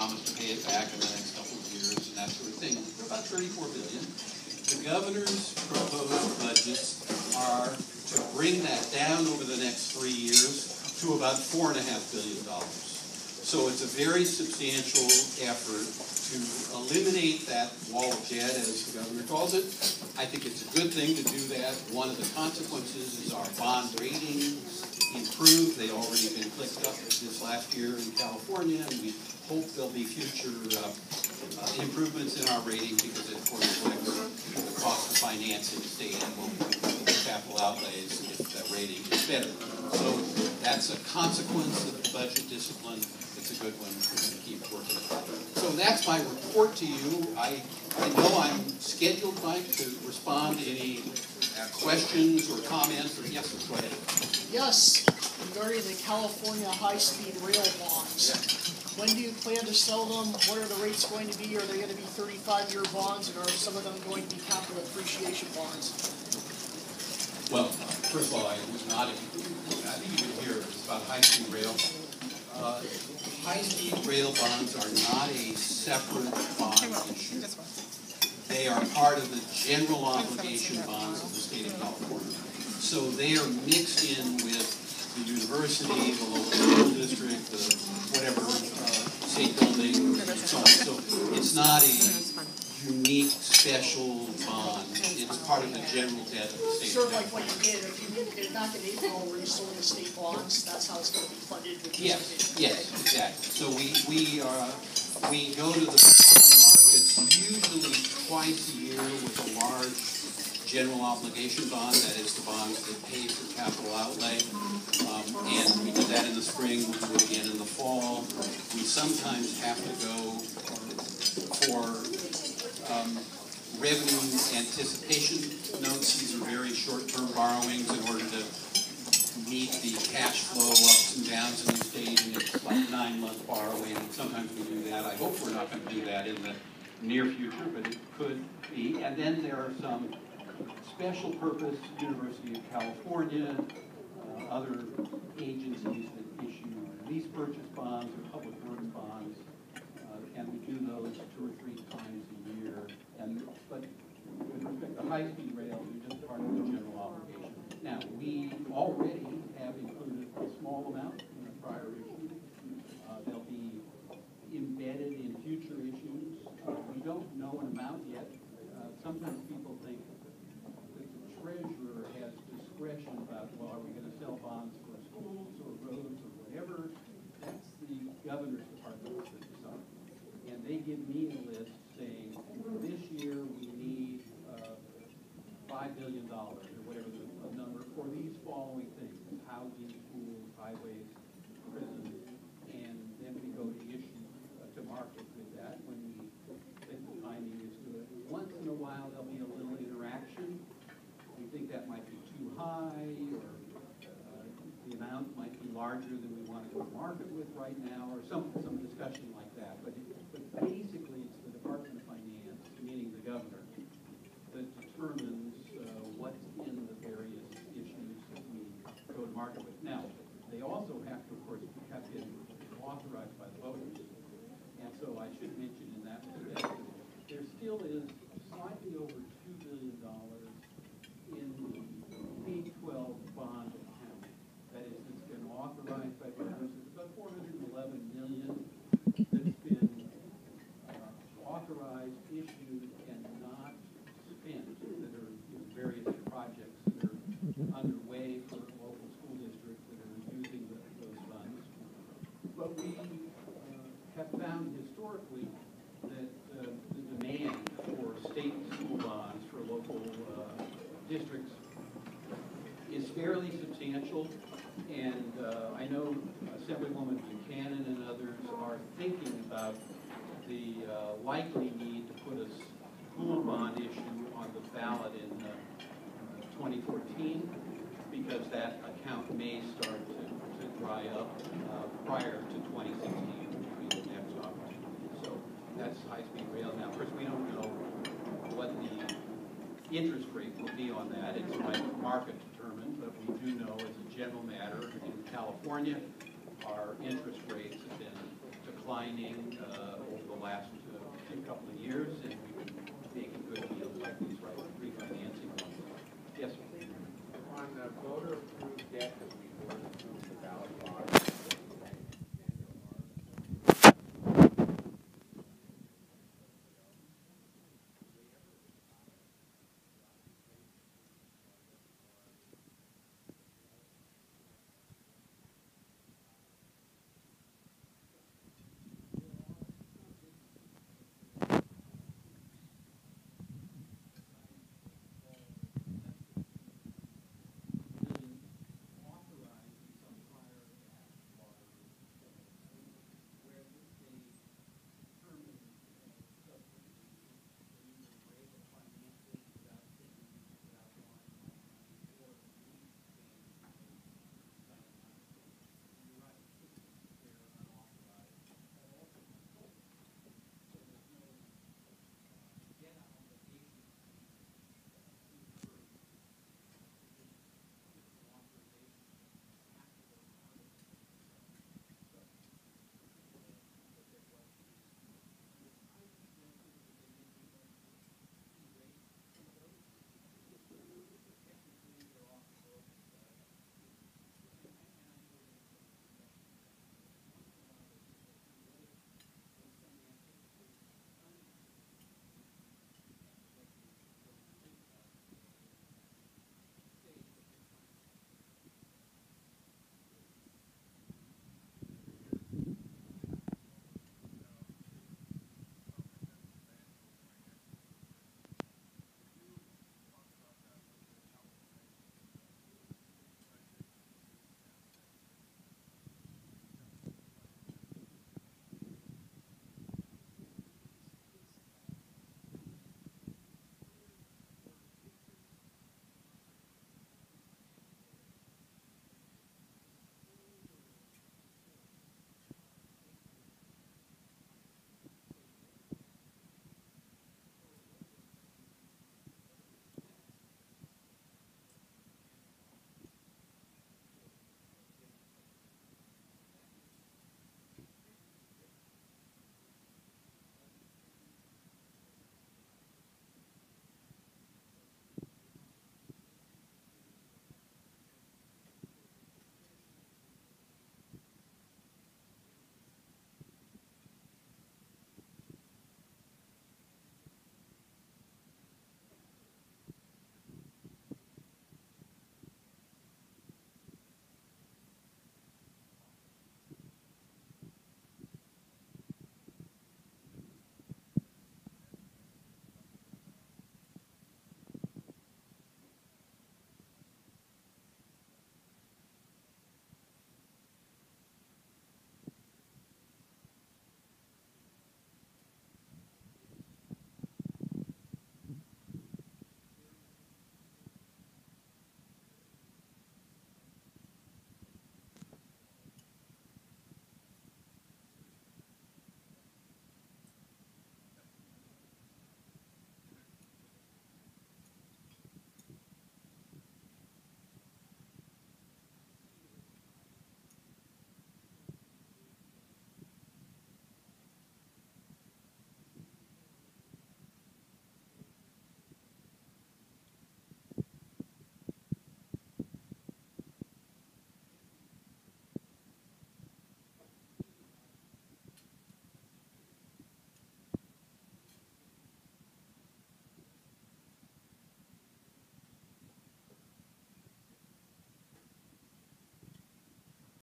promised to pay it back in the next couple of years and that sort of thing. They're about $34 billion. The governor's proposed budgets are to bring that down over the next 3 years to about $4.5 billion. So it's a very substantial effort to eliminate that wall of debt, as the governor calls it. I think it's a good thing to do that. One of the consequences is our bond ratings improved. They'd already been clicked up this last year in California, and we hope there'll be future improvements in our rating because it, of course, reflects the cost of financing state and capital outlays if that rating is better. So that's a consequence of the budget discipline. It's a good one. We're going to keep working on it. So that's my report to you. I know I'm scheduled, Mike, to respond to any questions or comments. Or yes, go ahead. Yes, regarding the California high-speed rail bonds. Yeah. When do you plan to sell them? What are the rates going to be? Are they going to be 35-year bonds, and are some of them going to be capital appreciation bonds? Well, first of all, I was not. I think you can hear it's about high-speed rail. High-speed rail bonds are not a separate bond issue. They are part of the general obligation bonds of the state of California. So they are mixed in with the university, the local school district, the whatever state building, and so on. So it's not a unique special bond. It's part of the general debt of the state. Sort of like what you did. If you did back in April where you sold the state bonds, that's how it's going to be funded. Yes, exactly. So we go to the bond markets usually twice a year with a large general obligation bond, that is the bonds that pay for capital outlay. And we do that in the spring, we'll do it again in the fall. We sometimes have to go for revenue anticipation notes. These are very short-term borrowings in order to meet the cash flow ups and downs in the state, and it's like 9-month borrowing. Sometimes we do that. I hope we're not going to do that in the near future, but it could be. And then there are some special purpose, University of California, other agencies that issue lease purchase bonds or public burden bonds, and we do those 2 or 3 times a year. But with respect to high-speed rail, they're just part of the general obligation. Now, we already have included a small amount in a prior issue. They'll be embedded in future issues. We don't know an amount yet. Sometimes people think that the treasurer has discretion about, well, are we going to sell bonds for schools or roads or whatever? That's the governor's department that decides. And they give me a list saying, this year we need $5 billion or whatever the number for these following things: housing, schools, highways, prisons, and then we go to issue to market with that when we think the timing is good. Once in a while there'll be a little interaction. We think that might be too high, or the amount might be larger than we want to go to market with right now, or some discussion like that. But basically it's the Department of Finance, meaning the governor, that determines what's in the various issues that we go to market with. Now, they also have to, of course, have been authorized by the voters. And so I should mention in that respect, there still is slightly over $2 billion in the K-12 bond account. That is, it's been authorized by voters. It's about $411 million that's been authorized, issued, and not spent, that are various projects that are underway for local school districts that are using those funds. But we have found historically that the demand for state school bonds for local districts is fairly substantial, and I know Assemblywoman Buchanan and others are thinking about the likely need to put a school bond issue on the ballot in 2014, because that account may start to dry up prior to 2016, which will be the next opportunity. So that's high-speed rail. Now, of course, we don't know what the interest rate will be on that. It's market determined, but we do know as a general matter in California, our interest rates have been declining over the last couple of years, and we've been making good deals like these refinancing ones. Yes, sir. On the voter-approved debt that we voted approved the ballot box,